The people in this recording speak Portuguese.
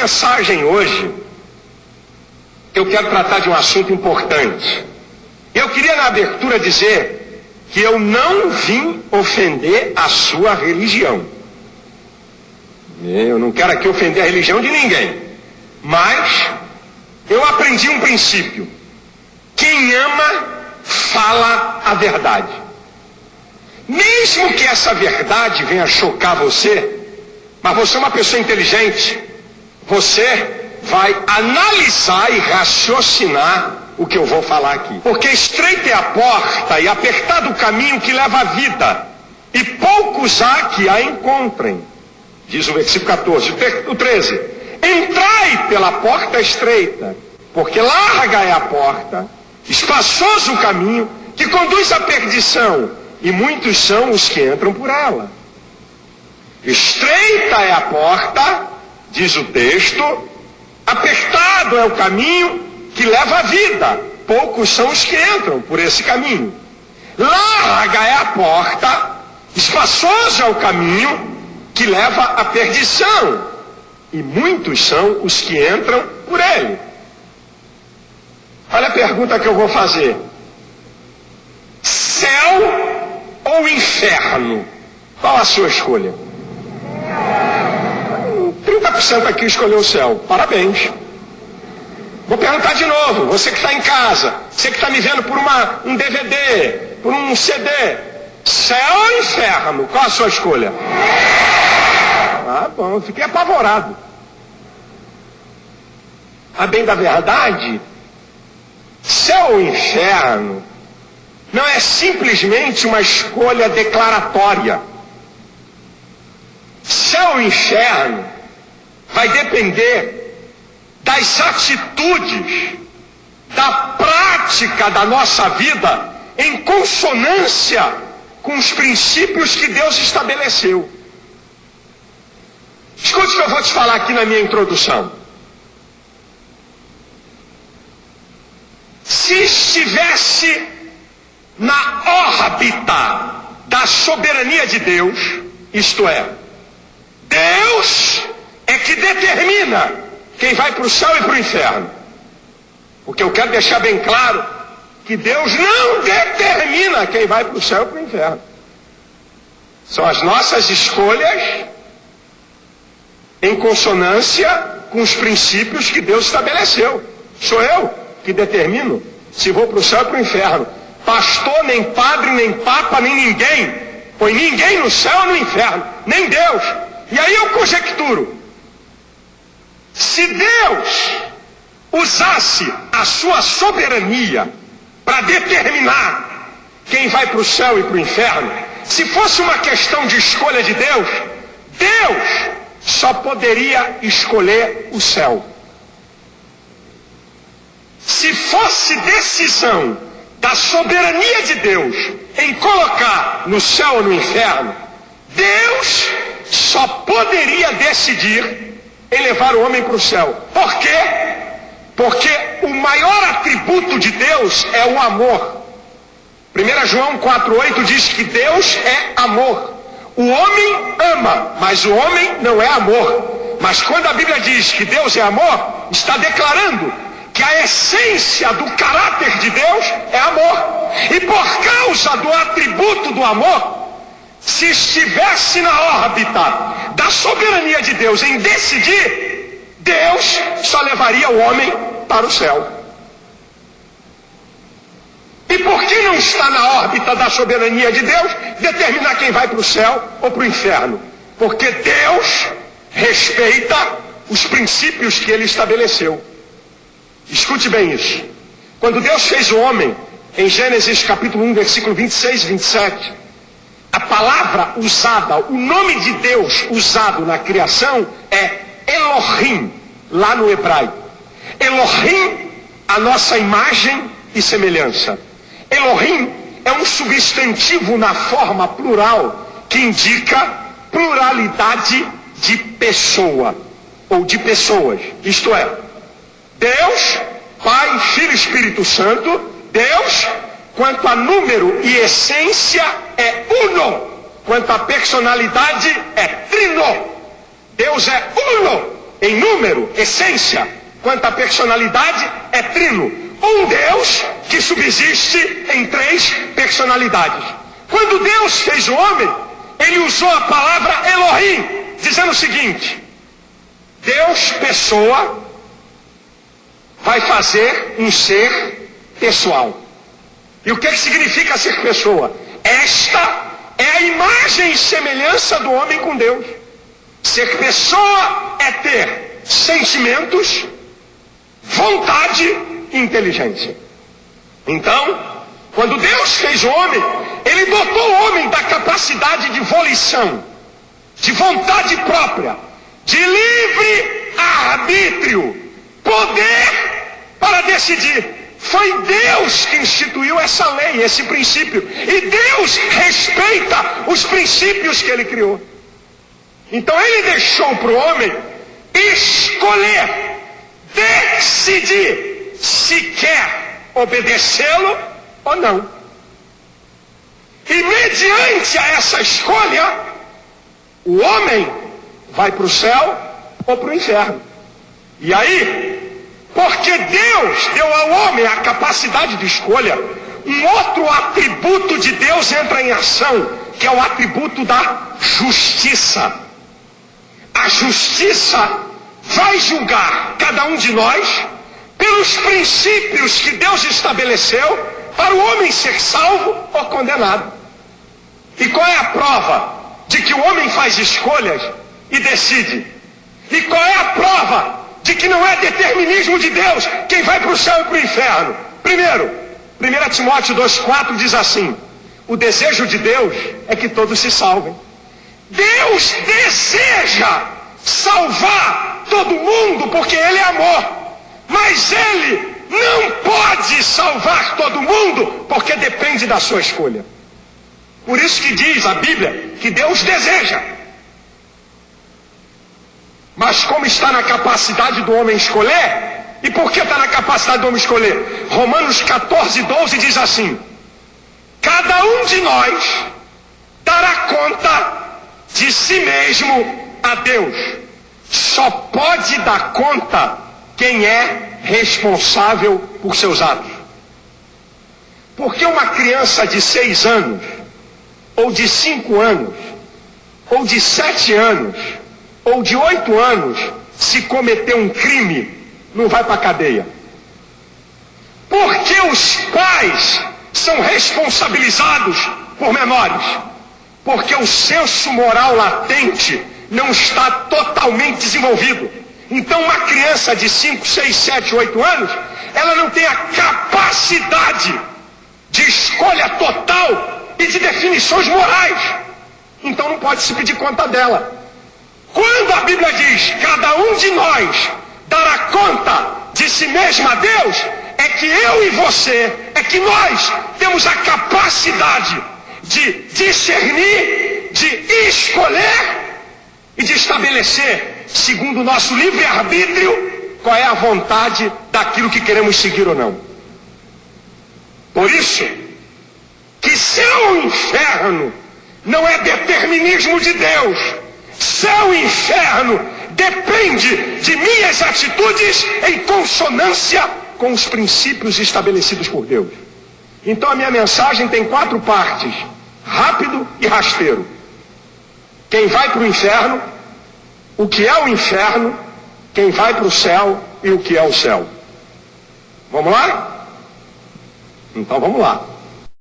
mensagem hoje, eu quero tratar de um assunto importante. Eu queria na abertura dizer que eu não vim ofender a sua religião. Eu não quero aqui ofender a religião de ninguém. Mas eu aprendi um princípio. Quem ama, fala a verdade. Mesmo que essa verdade venha chocar você, mas você é uma pessoa inteligente, você vai analisar e raciocinar o que eu vou falar aqui. Porque estreita é a porta e apertado o caminho que leva à vida, e poucos há que a encontrem. Diz o versículo 14. O 13. Entrai pela porta estreita, porque larga é a porta, espaçoso o caminho que conduz à perdição, e muitos são os que entram por ela. Estreita é a porta, diz o texto, apertado é o caminho que leva à vida, poucos são os que entram por esse caminho. Larga é a porta, espaçoso é o caminho que leva à perdição, e muitos são os que entram por ele. Olha a pergunta que eu vou fazer: céu ou inferno? Qual a sua escolha? 30% aqui escolheu o céu. Parabéns. Vou perguntar de novo. Você que está em casa, você que está me vendo por um DVD, por um CD, céu ou inferno? Qual a sua escolha? Ah, bom, fiquei apavorado. A bem da verdade, céu ou inferno não é simplesmente uma escolha declaratória. Céu ou inferno vai depender das atitudes, da prática da nossa vida em consonância com os princípios que Deus estabeleceu. Escute o que eu vou te falar aqui na minha introdução. Se estivesse na órbita da soberania de Deus, isto é, Deus é que determina quem vai para o céu e para o inferno. Porque eu quero deixar bem claro que Deus não determina quem vai para o céu e para o inferno. São as nossas escolhas em consonância com os princípios que Deus estabeleceu. Sou eu que determino se vou para o céu e para o inferno. Pastor, nem padre, nem papa, nem ninguém põe ninguém no céu ou no inferno, nem Deus. E aí eu conjecturo: se Deus usasse a sua soberania para determinar quem vai para o céu e para o inferno, se fosse uma questão de escolha de Deus, Deus só poderia escolher o céu. Se fosse decisão da soberania de Deus em colocar no céu ou no inferno, Deus só poderia decidir em levar o homem para o céu. Por quê? Porque o maior atributo de Deus é o amor. 1 João 4,8 diz que Deus é amor. O homem ama, mas o homem não é amor. Mas quando a Bíblia diz que Deus é amor, está declarando que a essência do caráter de Deus é amor. E por causa do atributo do amor, se estivesse na órbita da soberania de Deus em decidir, Deus só levaria o homem para o céu. E por que não está na órbita da soberania de Deus determinar quem vai para o céu ou para o inferno? Porque Deus respeita os princípios que ele estabeleceu. Escute bem isso. Quando Deus fez o homem, em Gênesis capítulo 1, versículo 26 e 27, a palavra usada, o nome de Deus usado na criação é Elohim, lá no hebraico. Elohim, a nossa imagem e semelhança. Elohim é um substantivo na forma plural que indica pluralidade de pessoa ou de pessoas. Isto é, Deus, Pai, Filho e Espírito Santo. Deus, quanto a número e essência, é uno. Quanto a personalidade, é trino. Deus é uno. em número, essência, quanto à personalidade, é trino. Um Deus que subsiste em 3 personalidades. Quando Deus fez o homem, ele usou a palavra Elohim, dizendo o seguinte: Deus, pessoa, vai fazer um ser pessoal. E o que significa ser pessoa? Esta é a imagem e semelhança do homem com Deus. Ser pessoa é ter sentimentos, vontade e inteligência. Então, quando Deus fez o homem, ele dotou o homem da capacidade de volição, de vontade própria, de livre arbítrio, poder para decidir. Foi Deus que instituiu essa lei, esse princípio. E Deus respeita os princípios que ele criou. Então ele deixou para o homem escolher, decidir se quer obedecê-lo ou não. E mediante a essa escolha, o homem vai para o céu ou para o inferno. E aí, porque Deus deu ao homem a capacidade de escolha, um outro atributo de Deus entra em ação, que é o atributo da justiça. A justiça vai julgar cada um de nós pelos princípios que Deus estabeleceu para o homem ser salvo ou condenado. E qual é a prova de que o homem faz escolhas e decide? E qual é a prova de que não é determinismo de Deus quem vai para o céu e para o inferno? Primeiro, 1 Timóteo 2,4 diz assim: o desejo de Deus é que todos se salvem. Deus deseja salvar todo mundo porque Ele é amor, mas Ele não pode salvar todo mundo porque depende da sua escolha. Por isso que diz a Bíblia que Deus deseja. Mas como está na capacidade do homem escolher, e por que está na capacidade do homem escolher? Romanos 14:12 diz assim: cada um de nós dará conta de si mesmo a Deus. Só pode dar conta quem é responsável por seus atos. Porque uma criança de 6 anos, ou de 5 anos, ou de 7 anos, ou de 8 anos, se cometer um crime, não vai para a cadeia? Porque os pais são responsabilizados por menores? Porque o senso moral latente não está totalmente desenvolvido. Então uma criança de 5, 6, 7, 8 anos, ela não tem a capacidade de escolha total e de definições morais. Então não pode se pedir conta dela. Quando a Bíblia diz, cada um de nós dará conta de si mesmo a Deus, é que eu e você, é que nós temos a capacidade de discernir, de escolher e de estabelecer, segundo o nosso livre-arbítrio, qual é a vontade daquilo que queremos seguir ou não. Por isso, que céu e inferno não é determinismo de Deus. Céu e inferno depende de minhas atitudes em consonância com os princípios estabelecidos por Deus. Então a minha mensagem tem 4 partes: rápido e rasteiro. Quem vai para o inferno, o que é o inferno, quem vai para o céu e o que é o céu. Vamos lá? Então vamos lá.